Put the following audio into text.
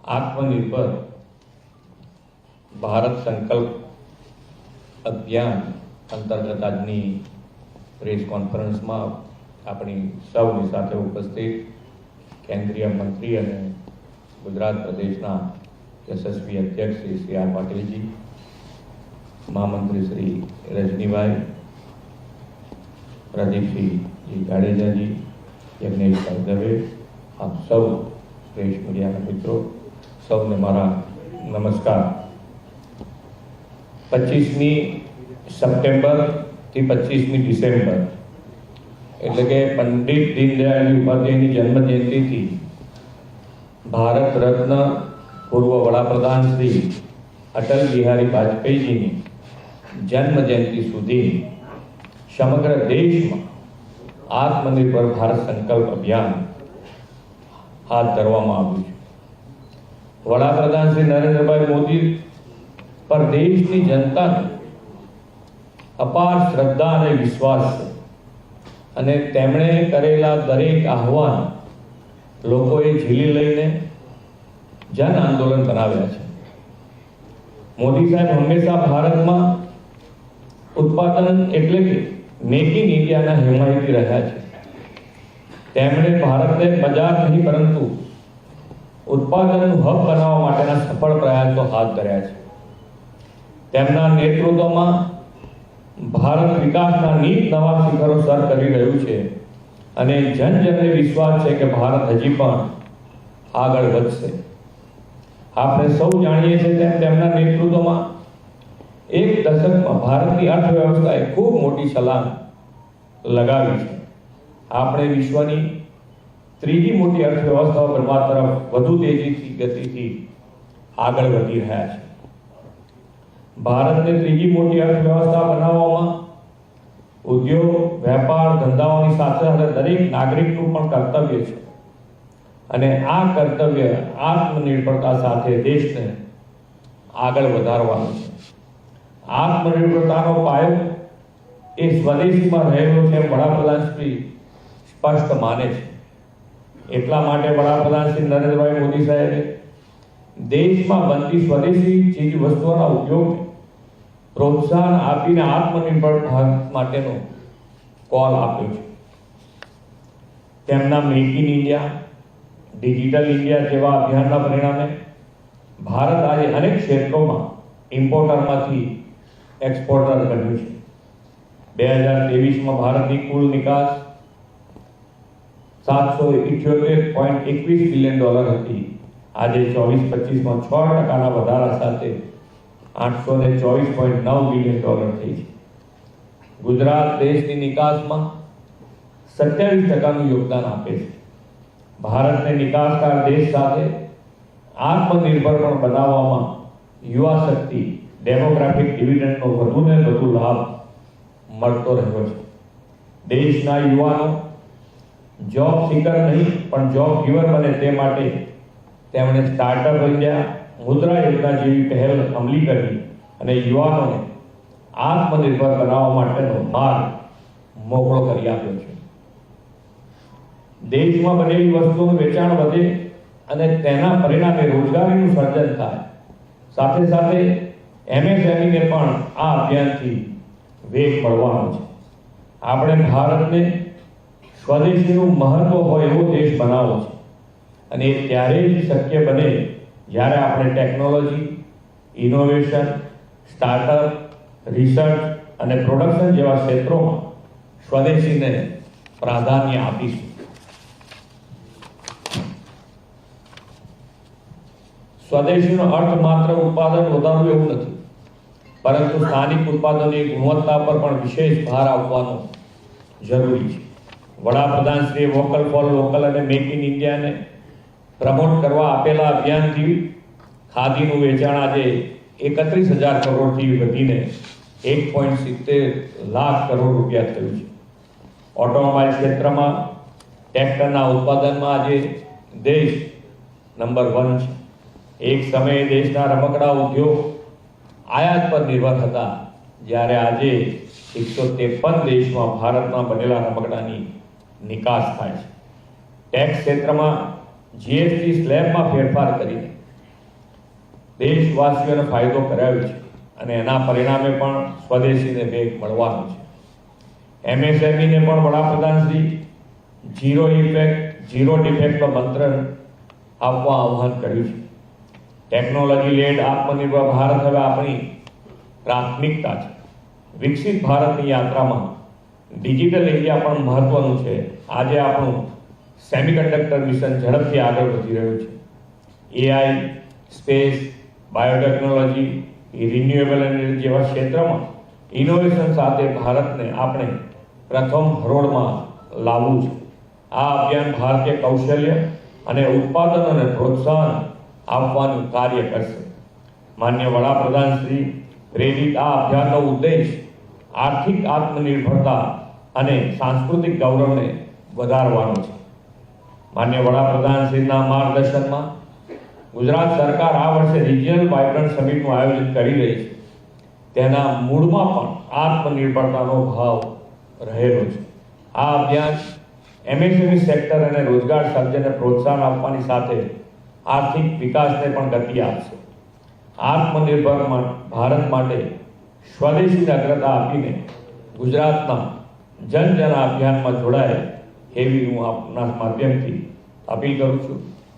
આત્મનિર્ભર ભારત સંકલ્પ અભિયાન અંતર્ગત આજની પ્રેસ કોન્ફરન્સમાં આપણી સૌની સાથે ઉપસ્થિત કેન્દ્રીય મંત્રી અને ગુજરાત પ્રદેશના યશસ્વી અધ્યક્ષ શ્રી સી.આર. પાટીલજી, મહામંત્રી શ્રી રજનીભાઈ, પ્રદીપસિંહજી જાડેજાજી, યજ્ઞેશભાઈ દવે, આપ સૌ પ્રેસ મીડિયાના મિત્રો, સૌને મારા નમસ્કાર. 25મી સપ્ટેમ્બરથી 25મી ડિસેમ્બર એટલે કે પંડિત દીનદયાળ ઉપાધ્યાયની જન્મજયંતિથી ભારત રત્ન પૂર્વ વડાપ્રધાન શ્રી અટલ બિહારી વાજપેયીજીની જન્મજયંતિ સુધી સમગ્ર દેશમાં આત્મનિર્ભર ભારત સંકલ્પ અભિયાન હાથ ધરવામાં આવ્યું છે. વડાપ્રધાન શ્રી નરેન્દ્રભાઈ મોદી પર દેશની જનતાને અપાર શ્રદ્ધા અને વિશ્વાસ છે અને તેમણે કરેલા દરેક આહવાન લોકોએ ઝીલી લઈને જન આંદોલન બનાવ્યા છે. મોદી સાહેબ હંમેશા ભારતમાં ઉત્પાદન એટલે કે મેક ઇન ઇન્ડિયાના હિમાયતી રહ્યા છે. તેમણે ભારતને બજાર નહીં પરંતુ ઉત્પાદનનું હબ બનાવવા માટેના સફળ પ્રયાસો હાથ ધર્યા છે. તેમના નેતૃત્વમાં ભારત વિકાસના નીત નવા શિખરો સર કરી રહ્યું છે અને જનજનને વિશ્વાસ છે કે ભારત હજી પણ આગળ વધશે. આપણે સૌ જાણીએ છીએ તેમ તેમના નેતૃત્વમાં એક દશકમાં ભારતની અર્થવ્યવસ્થાએ ખૂબ મોટી છલાંગ લગાવી છે. આપણે વિશ્વની ત્રીજી મોટી અર્થવ્યવસ્થાઓ બનવા તરફ વધુ તેજીથી ગતિથી આગળ વધી રહ્યા છે. ભારતને ત્રીજી મોટી અર્થવ્યવસ્થા બનાવવામાં ઉદ્યોગ, વેપાર, ધંધાઓની સાથે સાથે દરેક નાગરિકનું પણ કર્તવ્ય છે અને આ કર્તવ્ય આત્મનિર્ભરતા સાથે દેશને આગળ વધારવાનું છે. આત્મનિર્ભરતાનો પાયો એ સ્વદેશીમાં રહેલો છે, વડાપ્રધાન શ્રી સ્પષ્ટ માને છે. એટલા માટે વડાપ્રધાન શ્રી નરેન્દ્રભાઈ મોદી સાહેબે દેશમાં બનતી સ્વદેશી ચીજ વસ્તુઓના ઉપયોગને પ્રોત્સાહન આપીને આત્મનિર્ભર ભારત માટેનો કોલ આપ્યો છે. તેમના make in India, digital India જેવા અભિયાનના પરિણામે ભારત આજે અનેક ક્ષેત્રોમાં ઇમ્પોર્ટરમાંથી એક્સપોર્ટર બન્યું છે. 2023માં ભારતની કુલ નિકાસ $778.21 બિલિયન હતી. આજે 24-25માં 6% વધારા સાથે $824.9 બિલિયન થઈ છે. ગુજરાત દેશની નિકાસમાં 27% યોગદાન આપે છે. ભારતને નિકાસકાર દેશ સાથે આત્મનિર્ભર પણ બનાવવામાં યુવા શક્તિ, ડેમોગ્રાફિક ડિવિડન્ડનો વધુને વધુ લાભ મળતો રહ્યો છે. દેશના યુવાનો જોબ સીકર નહીં પણ જોબ ગીવર બને તે માટે તેમણે સ્ટાર્ટઅપ ઇન્ડિયા, મુદ્રા યોજના જેવી પહેલ અમલી કરી અને યુવાનોને આત્મનિર્ભર બનાવવા માટેનો માર્ગ મોકળો કરી આપ્યો છે. દેશમાં બનેલી વસ્તુઓનું વેચાણ વધે અને તેના પરિણામે રોજગારીનું સર્જન થાય. સાથે સાથે MSMEને પણ આ અભિયાનથી વેગ મળવાનો છે. આપણે ભારતને સ્વદેશીનું મહત્વ હોય એવો દેશ બનાવવો છે અને એ ત્યારે જ શક્ય બને જ્યારે આપણે ટેકનોલોજી, ઇનોવેશન, સ્ટાર્ટઅપ, રિસર્ચ અને પ્રોડક્શન જેવા ક્ષેત્રોમાં સ્વદેશીને પ્રાધાન્ય આપીશું. સ્વદેશીનો અર્થ માત્ર ઉત્પાદન વધારવું એવું નથી, પરંતુ સ્થાનિક ઉત્પાદનની ગુણવત્તા પર પણ વિશેષ ભાર આપવાનો જરૂરી છે. વડાપ્રધાન શ્રી વોકલ ફોર લોકલ અને મેક ઇન ઇન્ડિયાને પ્રમોટ કરવા આપેલા અભિયાનથી ખાદીનું વેચાણ આજે 31,000 કરોડથી વધીને 1.70 લાખ કરોડ રૂપિયા થયું છે. ઓટોમોબાઈલ ક્ષેત્રમાં ટ્રેક્ટરના ઉત્પાદનમાં આજે દેશ નંબર 1 છે. એક સમયે દેશના રમકડા ઉદ્યોગ આયાત પર નિર્ભર હતા, જ્યારે આજે 153 દેશમાં ભારતમાં બનેલા રમકડાની નિકાસ થાય છે. ટેક્સ ક્ષેત્રમાં GST સ્લેબમાં ફેરફાર કરીને દેશવાસીઓને ફાયદો કરાવ્યો છે અને એના પરિણામે પણ સ્વદેશીને વેગ મળવાનો છે. MSME ને પણ વડાપ્રધાન શ્રી ઝીરો ઇફેક્ટ ઝીરો ડિફેક્ટનો મંત્ર આપવા આહ્વાન કર્યું છે. ટેકનોલોજી લેડ આત્મનિર્ભર ભારત હવે આપણી પ્રાથમિકતા છે. વિકસિત ભારતની યાત્રામાં ડિજિટલ ઇન્ડિયા પણ મહત્વનું છે. આજે આપણું સેમિકન્ડક્ટર મિશન ઝડપથી આગળ વધી રહ્યું છે. AI, space, biotechnology, renewable energy જેવા ક્ષેત્રમાં ઇનોવેશન સાથે ભારતને આપણે પ્રથમ હરોળમાં લાવવું છે. આ અભિયાન ભારતીય કૌશલ્ય અને ઉત્પાદનોને પ્રોત્સાહન આપવાનું કાર્ય કરશે. માન્ય વડાપ્રધાન શ્રી પ્રેરિત આ અભિયાનનો ઉદ્દેશ આર્થિક આત્મનિર્ભરતા અને સાંસ્કૃતિક ગૌરવને વધારવાનો છે. માન્ય વડાપ્રધાન શ્રીના માર્ગદર્શનમાં ગુજરાત સરકાર આ વર્ષે રિજિયનલ વાઇબ્રન્ટ સમિટનું આયોજન કરી રહી છે. તેના મૂળમાં પણ આત્મનિર્ભરતાનો ભાવ રહેલો છે. આ અભિયાન MSME સેક્ટર અને રોજગાર સર્જનને પ્રોત્સાહન આપવાની સાથે આર્થિક વિકાસને પણ ગતિ આપશે. આત્મનિર્ભર ભારત માટે સ્વદેશીને અગ્રતા આપીને ગુજરાતના જન અભિયાનમાં જોડાય એવી હું આપના માધ્યમથી અપીલ કરું છું.